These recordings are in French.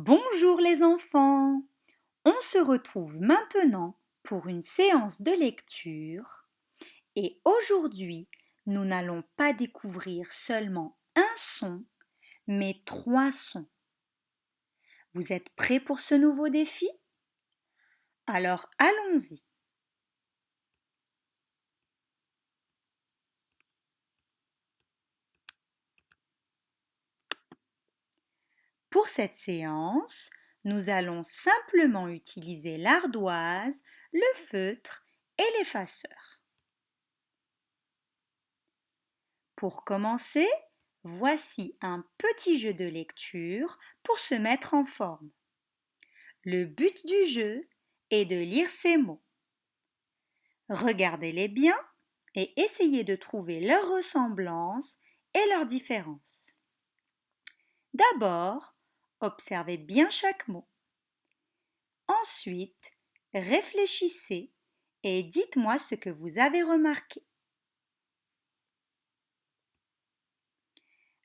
Bonjour les enfants! On se retrouve maintenant pour une séance de lecture et aujourd'hui, nous n'allons pas découvrir seulement un son, mais 3 sons. Vous êtes prêts pour ce nouveau défi? Alors allons-y! Pour cette séance, nous allons simplement utiliser l'ardoise, le feutre et l'effaceur. Pour commencer, voici un petit jeu de lecture pour se mettre en forme. Le but du jeu est de lire ces mots. Regardez-les bien et essayez de trouver leurs ressemblances et leurs différences. D'abord, observez bien chaque mot. Ensuite, réfléchissez et dites-moi ce que vous avez remarqué.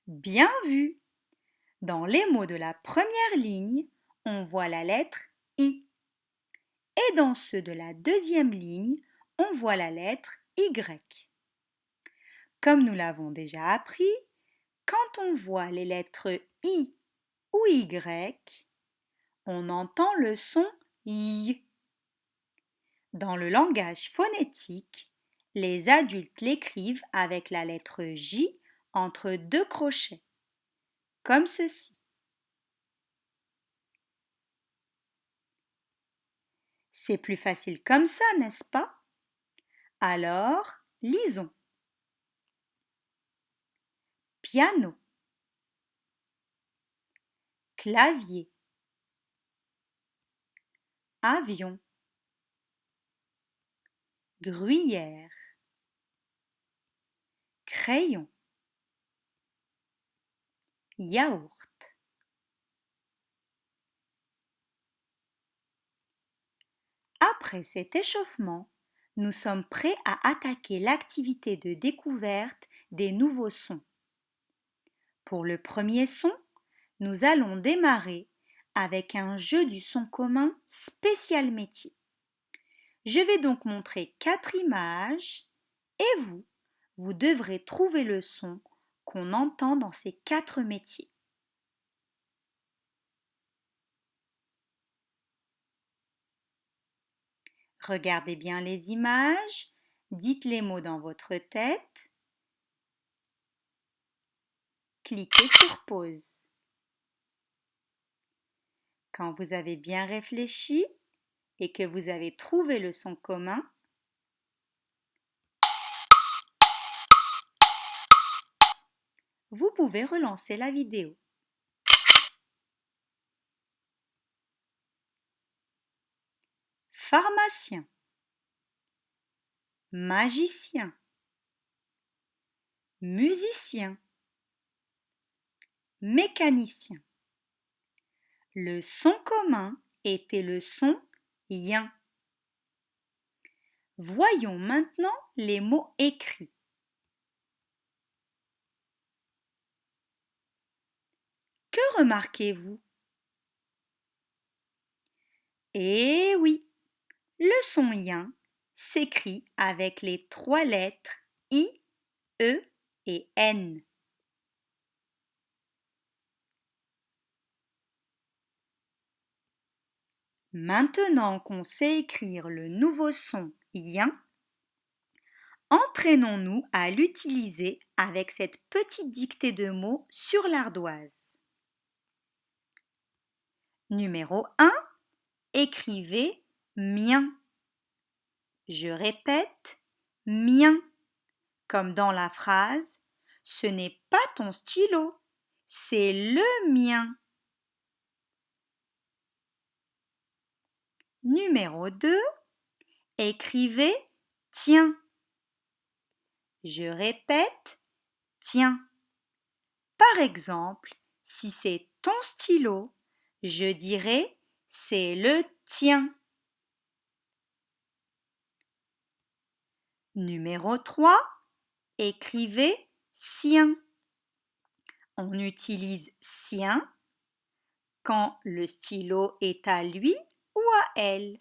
Bien vu! Dans les mots de la première ligne, on voit la lettre I. Et dans ceux de la deuxième ligne, on voit la lettre Y. Comme nous l'avons déjà appris, quand on voit les lettres I ou Y, on entend le son Y. Dans le langage phonétique, les adultes l'écrivent avec la lettre J entre deux crochets, comme ceci. C'est plus facile comme ça, n'est-ce pas? Alors, lisons. Piano, clavier, avion, gruyère, crayon, yaourt. Après cet échauffement, nous sommes prêts à attaquer l'activité de découverte des nouveaux sons. Pour le premier son, nous allons démarrer avec un jeu du son commun spécial métier. Je vais donc montrer 4 images et vous devrez trouver le son qu'on entend dans ces 4 métiers. Regardez bien les images, dites les mots dans votre tête. Cliquez sur pause. Quand vous avez bien réfléchi et que vous avez trouvé le son commun, vous pouvez relancer la vidéo. Pharmacien, magicien, musicien, mécanicien. Le son commun était le son yin. Voyons maintenant les mots écrits. Que remarquez-vous? Eh oui, le son yin s'écrit avec les 3 lettres I, E et N. Maintenant qu'on sait écrire le nouveau son yin, entraînons-nous à l'utiliser avec cette petite dictée de mots sur l'ardoise. Numéro 1, écrivez mien. Je répète, mien, comme dans la phrase « Ce n'est pas ton stylo, c'est le mien ». Numéro 2, écrivez tiens. Je répète, tiens. Par exemple, si c'est ton stylo, je dirais c'est le tien. Numéro 3, écrivez sien. On utilise sien quand le stylo est à lui ou à elle.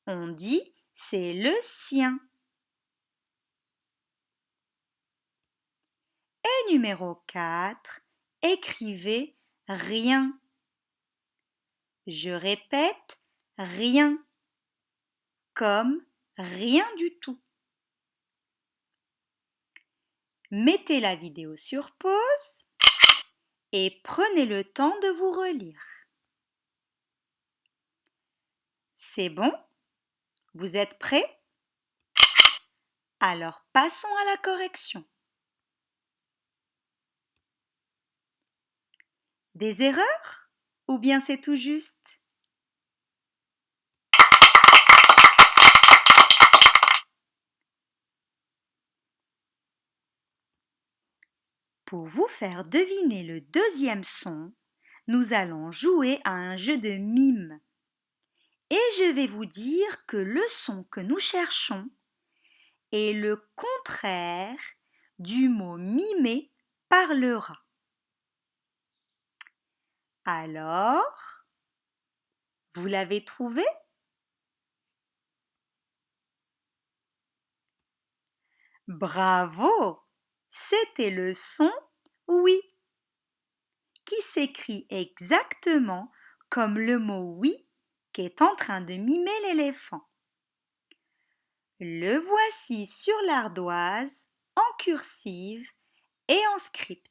On dit c'est le sien. Et numéro 4, écrivez rien. Je répète, rien, comme rien du tout. Mettez la vidéo sur pause et prenez le temps de vous relire. C'est bon? Vous êtes prêts? Alors passons à la correction. Des erreurs? Ou bien c'est tout juste? Pour vous faire deviner le deuxième son, nous allons jouer à un jeu de mime. Et je vais vous dire que le son que nous cherchons est le contraire du mot mimer par le rat. Alors, vous l'avez trouvé? Bravo! C'était le son oui, qui s'écrit exactement comme le mot oui qu'est en train de mimer l'éléphant. Le voici sur l'ardoise, en cursive et en script.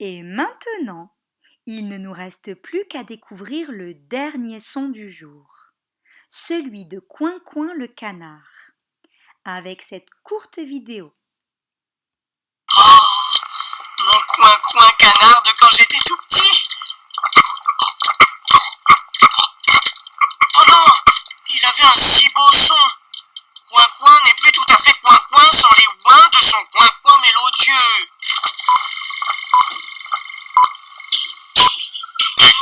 Et maintenant, il ne nous reste plus qu'à découvrir le dernier son du jour, celui de Coin-Coin le canard, avec cette courte vidéo. Mon coin-coin canard de quand j'étais tout petit. Oh non, il avait un si beau son. Coin-coin n'est plus tout à fait coin-coin sans les ouins de son coin-coin mélodieux. Mais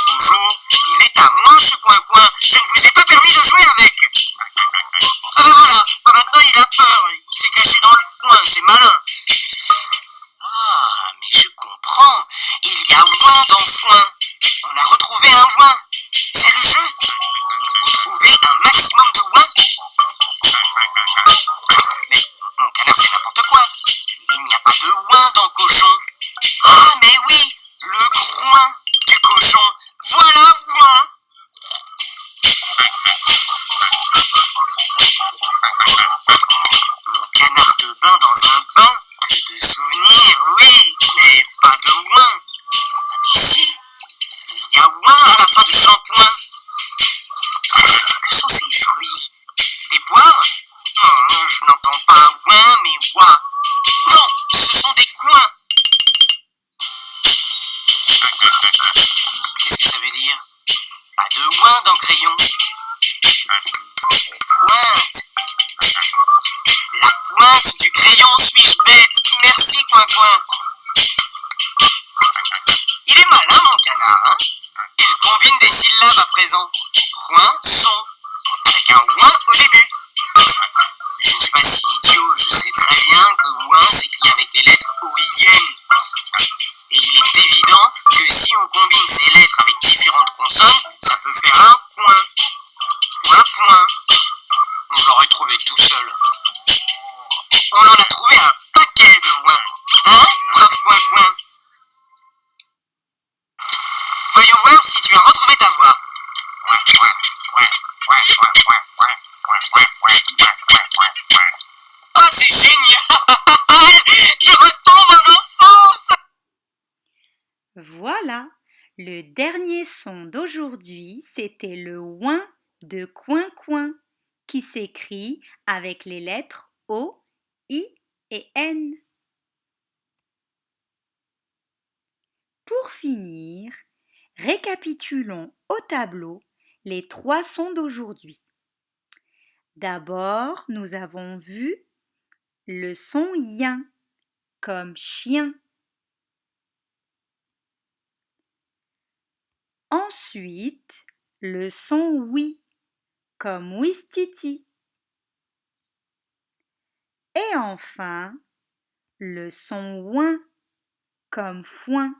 bonjour, il est à moi ce coin-coin. Je ne vous ai pas permis de jouer avec. Ah, maintenant il a peur. Il s'est caché dans le foin, c'est malin. Ah, mais je comprends. Il y a ouin dans foin. On a retrouvé un ouin. C'est le jeu. Il faut trouver un maximum de ouin. Mais mon canard fait n'importe quoi. Il n'y a pas de ouin dans cochon. Ah, mais oui, le groin du cochon. Voilà ouin. Mon canard de bain dans un bain de souvenirs, oui, mais pas de ouin. Mais si, il y a ouin à la fin du shampoing. Que sont ces fruits? Des poires? Je n'entends pas ouin, mais ouin. Non, ce sont des coins. Qu'est-ce que ça veut dire? Pas de ouin dans crayon. Pointe. La pointe du crayon, suis-je bête? Merci, coin-coin. Il est malin, mon canard, hein? Il combine des syllabes à présent. Point, son, avec un ouin au début. Je ne suis pas si idiot, je sais très bien que ouin s'écrit avec les lettres OIN. Et il est évident que si on combine ces lettres avec différentes consonnes, ça peut faire un coin. Un point. On l'aurait trouvé tout seul. On en a trouvé un paquet de ouin. Hein, brave coin-coin? Voyons voir si tu as retrouvé ta voix. Oh, c'est génial! Je retombe en enfance! Voilà, le dernier son d'aujourd'hui, c'était le ouin de Coin-Coin, qui s'écrit avec les lettres O, I et N. Pour finir, récapitulons au tableau les 3 sons d'aujourd'hui. D'abord, nous avons vu le son yin comme chien. Ensuite, le son oui comme ouistiti. Et enfin, le son ouin comme foin.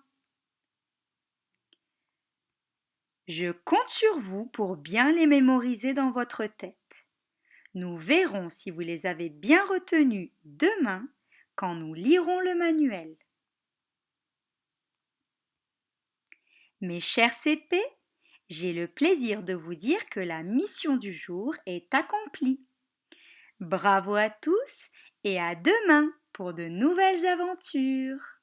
Je compte sur vous pour bien les mémoriser dans votre tête. Nous verrons si vous les avez bien retenus demain quand nous lirons le manuel. Mes chers CP, j'ai le plaisir de vous dire que la mission du jour est accomplie. Bravo à tous et à demain pour de nouvelles aventures.